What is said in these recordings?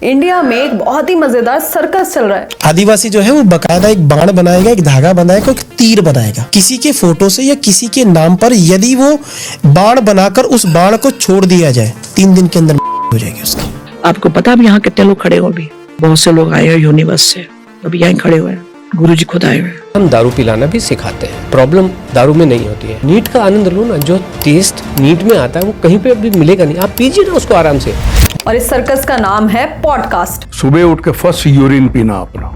India में एक बहुत ही मजेदार सर्कस चल रहा है। आदिवासी जो है वो बकायदा एक बाण बनाएगा, एक धागा बनाएगा, एक तीर बनाएगा। किसी के फोटो से या किसी के नाम पर यदि वो बाण बनाकर उस बाण को छोड़ दिया जाए 3 दिन के अंदर हो जाएगी उसकी। आपको पता अब यहाँ कितने लोग खड़े हो? अभी बहुत से लोग आए हैं यूनिवर्स से, अभी यहाँ खड़े हुए हैं। गुरुजी खुद आए हुए हैं। हम दारू पिलाना भी सिखाते हैं। प्रॉब्लम दारू में नहीं होती है। नीट का आनंद लो ना, जो टेस्ट नीट में आता है वो कहीं पे भी मिलेगा नहीं। आप पीजिए ना उसको आराम से। और इस सर्कस का नाम है पॉडकास्ट। सुबह उठ के फर्स्ट यूरिन पीना अपना,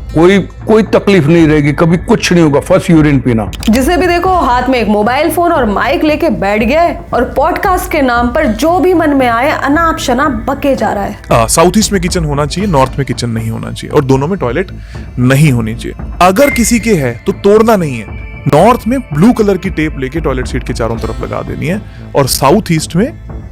कोई तकलीफ नहीं रहेगी, कभी कुछ नहीं होगा, फर्स्ट यूरिन पीना। जिसे भी देखो हाथ में एक मोबाइल फोन और माइक लेके बैठ गया है और पॉडकास्ट के नाम पर जो भी मन में आए अनाप शनाप बके जा रहा है। साउथ ईस्ट में किचन होना चाहिए, नॉर्थ में किचन नहीं होना चाहिए और दोनों में टॉयलेट नहीं होनी चाहिए। अगर किसी के है तो तोड़ना नहीं है। नॉर्थ में ब्लू कलर की टेप लेके टॉयलेट सीट के चारों तरफ लगा देनी है और साउथ ईस्ट में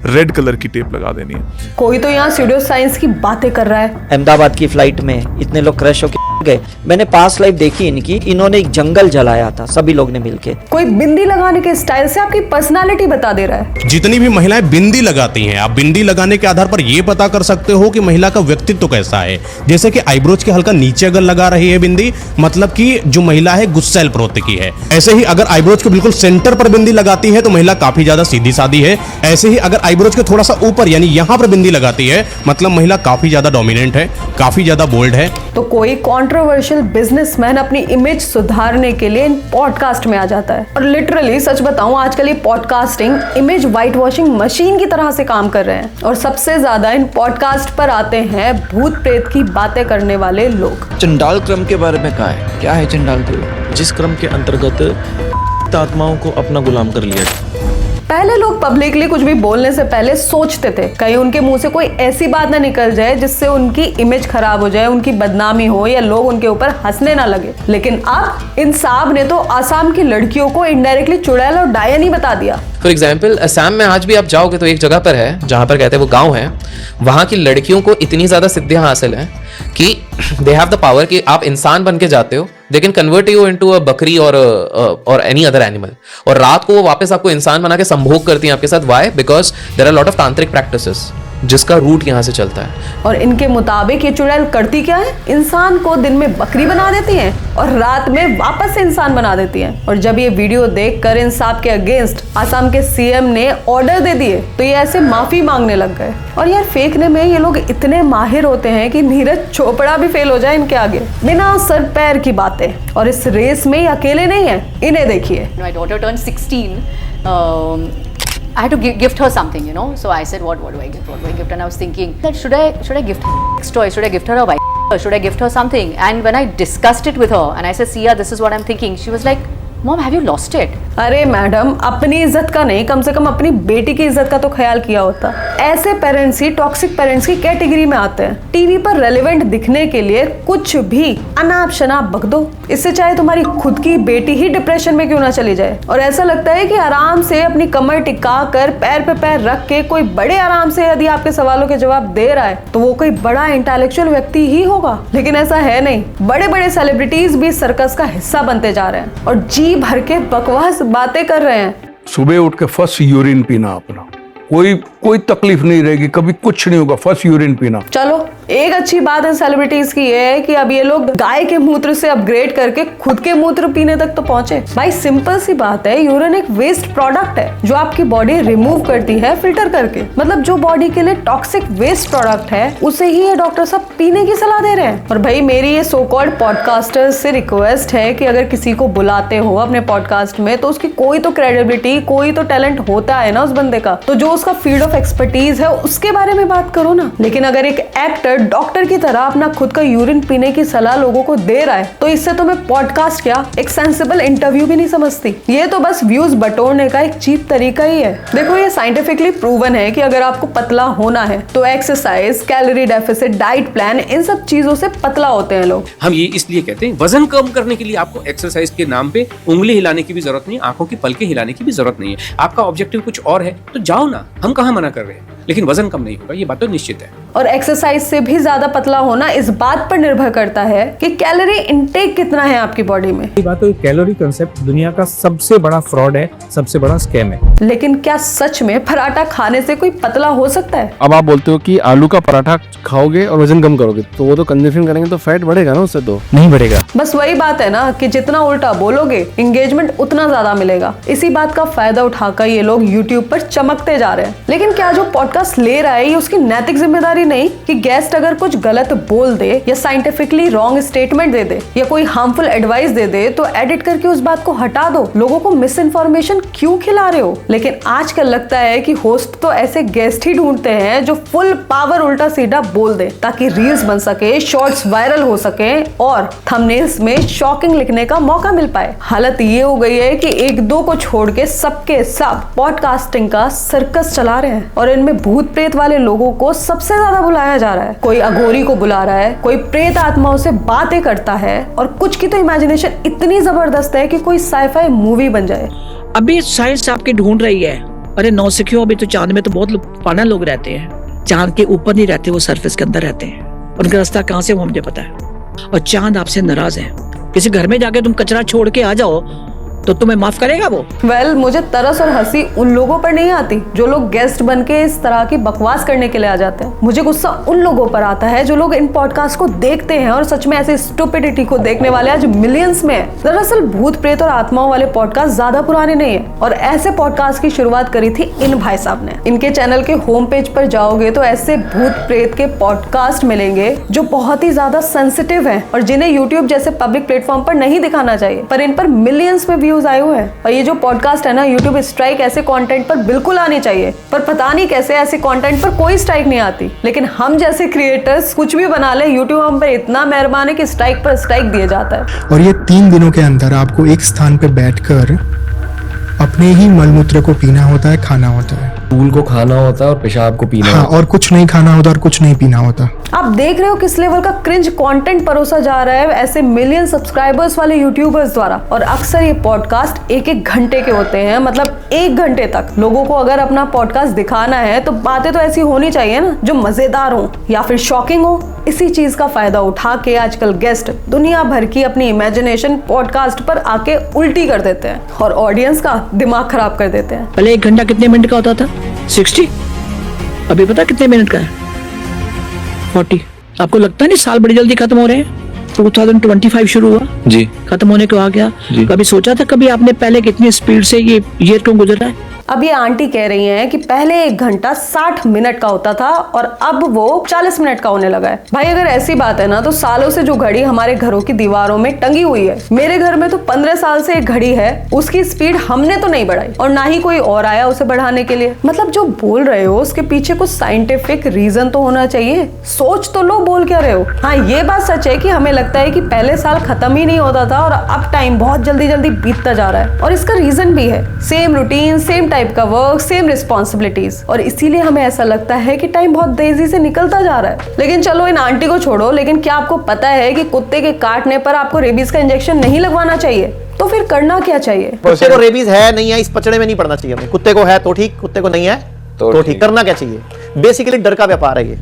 रेड कलर की टेप लगा देनी है। कोई तो यहाँ स्टूडियो साइंस की बातें कर रहा है। अहमदाबाद की फ्लाइट में इतने लोग क्रैश होके गए। मैंने पास लाइफ देखी इनकी, इन्होंने एक जंगल जलाया था सभी लोग ने मिलके। कोई बिंदी लगाने के स्टाइल से आपकी पर्सनालिटी बता दे रहा है। जितनी भी महिलाएं बिंदी लगाती हैं, आप बिंदी लगाने के आधार पर यह पता कर सकते हो कि महिला का व्यक्तित्व कैसा है। जैसे कि आईब्रोज के हल्का नीचे अगर लगा रही है बिंदी, मतलब कि जो महिला है गुस्सैल प्रवृत्ति की है। ऐसे ही अगर आईब्रोज के बिल्कुल सेंटर पर बिंदी लगाती है तो महिला काफी ज्यादा सीधी सादी है। ऐसे ही अगर आईब्रोज के थोड़ा सा ऊपर यानी यहां पर बिंदी लगाती है, मतलब महिला काफी ज्यादा डोमिनेंट है, काफी ज्यादा बोल्ड है। तो कोई कंट्रोवर्शियल बिजनेसमैन अपनी इमेज सुधारने के लिए इन पॉडकास्ट में आ जाता है। और लिटरली सच बताऊं, आजकल ये podcasting image white washing machine की तरह से काम कर रहे हैं। और सबसे ज्यादा इन पॉडकास्ट पर आते हैं भूत प्रेत की बातें करने वाले लोग। चंडाल क्रम के बारे में कहा है, क्या है चंडाल क्रम? जिस क्रम के अंतर्गत आत्माओं को अपना गुलाम कर लिया। पहले लोग पब्लिकली कुछ भी बोलने से पहले सोचते थे कहीं उनके मुंह से कोई ऐसी बात ना निकल जाए जिससे उनकी इमेज खराब हो जाए, उनकी बदनामी हो या लोग उनके ऊपर हंसने ना लगे। लेकिन अब इन साहब ने तो आसाम की लड़कियों को इनडायरेक्टली चुड़ैल और डायन ही बता दिया। फॉर एग्जाम्पल असम में आज भी आप जाओगे तो एक जगह पर है जहां पर कहते हैं वो गांव है, वहां की लड़कियों को इतनी ज्यादा सिद्धियां हासिल हैं कि दे हैव द पावर कि आप इंसान बन के जाते हो, they can convert you into a बकरी और एनी अदर एनिमल, और रात को वो वापस आपको इंसान बना के संभोग करती हैं आपके साथ। Why? Because there are lot of तांत्रिक प्रैक्टिसेस जिसका रूट यहाँ से चलता है। और इनके मुताबिक ये चुड़ैल करती क्या है? इंसान को दिन में बकरी बना देती हैं और रात में वापस से इंसान बना देती हैं। और जब ये वीडियो देखकर इन साहब के अगेंस्ट आसाम के सीएम ने ऑर्डर दे दिए तो ये ऐसे माफी मांगने लग गए। और यार फेंकने में ये लोग इतने माहिर होते हैं कि नीरज चोपड़ा भी फेल हो जाए इनके आगे। बिना सर पैर की बातें। और इस रेस में ये अकेले नहीं है, इन्हें देखिए। My daughter turned 16. I had to gift her something, you know. So I said, what do I gift? What do I gift? And I was thinking that should I gift her a toy? Should I gift her a bike? Should I gift her something? And when I discussed it with her and I said, Sia, this is what I'm thinking, she was like, Mom, have you lost it? अरे madam, अपनी इज्जत का नहीं, कम से कम अपनी बेटी की इज्जत का तो ख्याल किया होता। ऐसे पेरेंट्स ही टॉक्सिक पेरेंट्स की कैटेगरी में आते हैं। टीवी पर रेलेवेंट दिखने के लिए कुछ भी अनाप शनाप बक दो, इससे चाहे तुम्हारी खुद की बेटी ही डिप्रेशन में क्यों ना चली जाए। और ऐसा लगता है कि आराम से अपनी कमर टिका कर पैर पे पैर रख के कोई बड़े आराम से यदि आपके सवालों के जवाब दे रहा है तो वो कोई बड़ा इंटेलेक्चुअल व्यक्ति ही होगा। लेकिन ऐसा है नहीं। बड़े बड़े सेलिब्रिटीज भी सर्कस का हिस्सा बनते जा रहे हैं और जी भर के बकवास बातें कर रहे हैं। सुबह उठ के फर्स्ट यूरिन पीना अपना, कोई तकलीफ नहीं रहेगी, कभी कुछ नहीं होगा, फर्स्ट यूरिन पीना। चलो एक अच्छी बात है सेलिब्रिटीज की ये है कि अब ये लोग गाय के मूत्र से अपग्रेड करके खुद के मूत्र पीने तक तो पहुंचे। भाई सिंपल सी बात है, यूरिन एक वेस्ट प्रोडक्ट है जो आपकी बॉडी रिमूव करती है फिल्टर करके। मतलब जो बॉडी के लिए टॉक्सिक वेस्ट प्रोडक्ट है उसे ही ये डॉक्टर साहब पीने की सलाह दे रहे हैं। और भाई मेरी ये सो कॉल्ड पॉडकास्टर्स से रिक्वेस्ट है कि अगर किसी को बुलाते हो अपने पॉडकास्ट में तो उसकी कोई तो क्रेडिबिलिटी, कोई तो टैलेंट होता है ना उस बंदे का, तो जो उसका फील्ड ऑफ एक्सपर्टीज है उसके बारे में बात करो ना। लेकिन अगर एक एक्टर डॉक्टर की तरह अपना खुद का यूरिन पीने की सलाह लोगों को दे रहा है तो इससे तो मैं पॉडकास्ट क्या एक सेंसिबल इंटरव्यू भी नहीं समझती। ये तो बस व्यूज बटोरने का एक चीप तरीका ही है। देखो ये साइंटिफिकली प्रूवन है कि अगर आपको पतला होना है तो exercise, calorie deficit, diet plan, इन सब चीजों से पतला होते हैं लोग। हम ये इसलिए कहते हैं वजन कम करने के लिए आपको एक्सरसाइज के नाम पे उंगली हिलाने की भी जरूरत नहीं, आंखों की पलकें हिलाने की भी जरूरत नहीं है। आपका ऑब्जेक्टिव कुछ और है तो जाओ ना, हम कहाँ मना कर रहे हैं। लेकिन वजन कम नहीं होगा, ये बात तो निश्चित है। और एक्सरसाइज से भी ज्यादा पतला होना इस बात पर निर्भर करता है कि कैलोरी इनटेक कितना है आपकी बॉडी में। ये बात तो कैलोरी कंसेप्ट दुनिया का सबसे बड़ा फ्रॉड है, सबसे बड़ा स्कैम है। लेकिन क्या सच में पराठा खाने से कोई पतला हो सकता है? अब आप बोलते हो कि आलू का पराठा खाओगे और वजन कम करोगे, तो वो तो कंजम्पशन करेंगे तो फैट बढ़ेगा ना, उससे तो नहीं बढ़ेगा। बस वही बात है ना कि जितना उल्टा बोलोगे एंगेजमेंट उतना ज्यादा मिलेगा। इसी बात का फायदा उठाकर ये लोग यूट्यूब पर चमकते जा रहे हैं। लेकिन क्या जो पॉडकास्ट ले रहा है ये उसकी नैतिक जिम्मेदारी नहीं कि गेस्ट अगर कुछ गलत बोल दे या साइंटिफिकली रॉन्ग स्टेटमेंट दे दे या कोई हार्मफुल एडवाइस दे दे तो एडिट करके उस बात को हटा दो? लोगों को मिस इन्फॉर्मेशन क्यों खिला रहे हो? लेकिन आजकल लगता है कि होस्ट तो ऐसे गेस्ट ही ढूंढते हैं जो फुल पावर उल्टा सीधा बोल दे ताकि रील्स बन सके, शॉर्ट्स वायरल हो सके और थंबनेल्स में शॉकिंग लिखने का मौका मिल पाए। हालत ये हो गई है कि एक दो को छोड़ के सबके सब पॉडकास्टिंग का सर्कस चला रहे हैं और इनमें भूत प्रेत वाले लोगों को सबसे ज्यादा बुलाया जा रहा है। कोई अघोरी को बुला रहा है, कोई प्रेत आत्माओं से बातें करता है और कुछ की तो इमेजिनेशन इतनी जबरदस्त है कि कोई साइफाई मूवी बन जाए। अभी साइंस आपकी ढूंढ रही है। अरे नौसिखियों, अभी तो चांद में तो बहुत पाना लोग रहते हैं। चांद के ऊपर नहीं रहते, वो सरफेस के अंदर रहते हैं। उनका रास्ता कहाँ से वो मुझे पता है। और चांद आपसे नाराज है। किसी घर में जाके तुम कचरा छोड़ के आ जाओ तो तुम्हें माफ करेगा वो? मुझे तरस और हंसी उन लोगों पर नहीं आती जो लोग गेस्ट बन के इस तरह की बकवास करने के लिए आ जाते हैं। मुझे गुस्सा उन लोगों पर आता है जो लोग इन पॉडकास्ट को देखते हैं और सच में ऐसे स्टुपिडिटी को देखने वाले आज मिलियंस में है। दरअसल भूत प्रेत और आत्माओं वाले पॉडकास्ट ज्यादा पुराने नहीं है और ऐसे पॉडकास्ट की शुरुआत करी थी इन भाई साहब ने। इनके चैनल के होम पेज पर जाओगे तो ऐसे भूत प्रेत के पॉडकास्ट मिलेंगे जो बहुत ही ज्यादा सेंसिटिव है और जिन्हें यूट्यूब जैसे पब्लिक प्लेटफॉर्म पर नहीं दिखाना चाहिए, पर इन पर मिलियंस में व्यूज आए हुए हैं। और ये जो पॉडकास्ट है ना, यूट्यूब स्ट्राइक ऐसे कंटेंट पर बिल्कुल आनी चाहिए, पर पता नहीं कैसे ऐसे कंटेंट पर कोई स्ट्राइक नहीं आती। लेकिन हम जैसे क्रिएटर्स कुछ भी बना ले, यूट्यूब हम पर इतना मेहरबान है कि स्ट्राइक पर स्ट्राइक दिया जाता है। और ये 3 दिनों के अंदर आपको एक स्थान पर बैठकर अपने ही मलमूत्र को पीना होता है, खाना होता है, फूल को खाना होता है और पेशाब को पीना हाँ, और कुछ नहीं खाना होता और कुछ नहीं पीना होता। आप देख रहे हो किस लेवल का क्रिंज कंटेंट परोसा जा रहा है ऐसे मिलियन सब्सक्राइबर्स वाले यूट्यूबर्स द्वारा। और अक्सर ये पॉडकास्ट 1-1 घंटे के होते हैं, मतलब 1 घंटे तक। लोगों को अगर अपना पॉडकास्ट दिखाना है तो बातें तो ऐसी होनी चाहिए ना जो मजेदार हो या फिर शॉकिंग हो। इसी चीज का फायदा उठा के आजकल गेस्ट दुनिया भर की अपनी इमेजिनेशन पॉडकास्ट पर आके उल्टी कर देते हैं और ऑडियंस का दिमाग खराब कर देते हैं। पहले 1 घंटा कितने मिनट का होता था? 60। अभी पता कितने मिनट का है? 40। आपको लगता नहीं साल बड़ी जल्दी खत्म हो रहे हैं? 2025 शुरू हुआ जी, खत्म होने को आ गया। कभी सोचा था कभी आपने पहले कितनी स्पीड से ये ईयर क्यों गुजर रहा है? अब ये आंटी कह रही हैं कि पहले 1 घंटा 60 मिनट का होता था और अब वो 40 मिनट का होने लगा है। भाई अगर ऐसी बात है ना तो सालों से जो घड़ी हमारे घरों की दीवारों में टंगी हुई है, मेरे घर में तो 15 साल से एक घड़ी है, उसकी स्पीड हमने तो नहीं बढ़ाई और ना ही कोई और आया उसे बढ़ाने के लिए। मतलब जो बोल रहे हो उसके पीछे कुछ साइंटिफिक रीजन तो होना चाहिए। सोच तो लो बोल क्या रहे हो। हाँ, ये बात सच है कि हमें लगता है कि पहले साल खत्म ही नहीं होता था और अब टाइम बहुत जल्दी जल्दी बीतता जा रहा है और इसका रीजन भी है। सेम रूटीन, सेम टाइप का वर्क, सेम रिस्पॉन्सिबिलिटीज, और इसीलिए हमें ऐसा लगता है कि टाइम बहुत तेजी से निकलता जा रहा है। लेकिन चलो इन आंटी को छोड़ो, लेकिन क्या आपको पता है कि कुत्ते के काटने पर आपको रेबीज का इंजेक्शन नहीं लगवाना चाहिए? तो फिर करना क्या चाहिए? कुत्ते को रेबीज है नहीं है इस पचड़े में नहीं पड़ना चाहिए हमें। कुत्ते को है तो ठीक, कुत्ते को नहीं है तो ठीक। करना क्या चाहिए? बेसिकली डर का व्यापार है ये।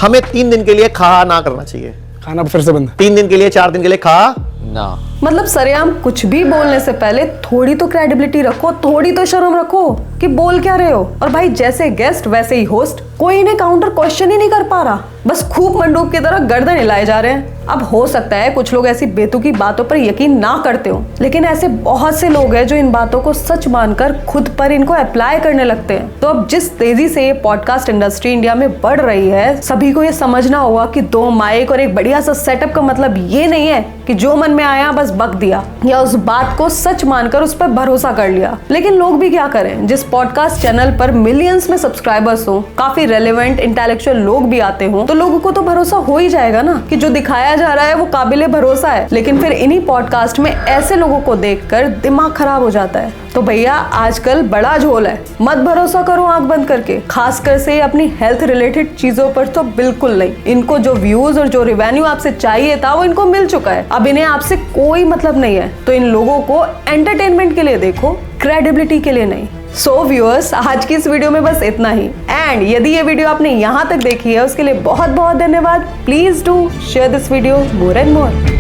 हमें 3 दिन के लिए खा ना करना चाहिए। खाना फिर से बंद। 3 दिन के लिए, 4 दिन के लिए खा ना। मतलब सरेआम कुछ भी बोलने से पहले थोड़ी तो क्रेडिबिलिटी रखो, थोड़ी तो शर्म रखो कि बोल क्या रहे हो। और भाई जैसे गेस्ट वैसे ही होस्ट, कोई इन्हें काउंटर क्वेश्चन ही नहीं कर पा रहा, बस खूब मंडूक की तरह गर्दन हिलाए जा रहे हैं। अब हो सकता है कुछ लोग ऐसी बेतुकी बातों पर यकीन ना करते हो, लेकिन ऐसे बहुत से लोग हैं जो इन बातों को सच मानकर खुद पर इनको अप्लाई करने लगते हैं। तो अब जिस तेजी से ये पॉडकास्ट इंडस्ट्री इंडिया में बढ़ रही है, सभी को ये समझना होगा कि 2 माइक और एक बढ़िया सा सेटअप का मतलब ये नहीं है कि जो मन में आया बस बक दिया या उस बात को सच मानकर उस पर भरोसा कर लिया। लेकिन लोग भी क्या करें, जिस पॉडकास्ट चैनल पर मिलियंस में सब्सक्राइबर्स हो, काफी रेलेवेंट इंटेलेक्चुअल लोग भी आते हो, तो लोगों को तो भरोसा हो ही जाएगा ना कि जो दिखाया जा रहा है वो काबिले भरोसा है। लेकिन फिर इन्हीं पॉडकास्ट में ऐसे लोगों को देखकर दिमाग खराब हो जाता है। तो भैया आजकल बड़ा झोल है, मत भरोसा करो आंख बंद करके, खासकर से अपनी हेल्थ रिलेटेड चीजों पर तो बिल्कुल नहीं। इनको जो व्यूज और जो रेवेन्यू आपसे चाहिए था वो इनको मिल चुका है, अब इन्हें आपसे कोई मतलब नहीं है। तो इन लोगों को एंटरटेनमेंट के लिए देखो, क्रेडिबिलिटी के लिए नहीं। सो व्यूअर्स, आज की इस वीडियो में बस इतना ही। एंड यदि ये वीडियो आपने यहाँ तक देखी है उसके लिए बहुत बहुत धन्यवाद। Please do share this video more and more.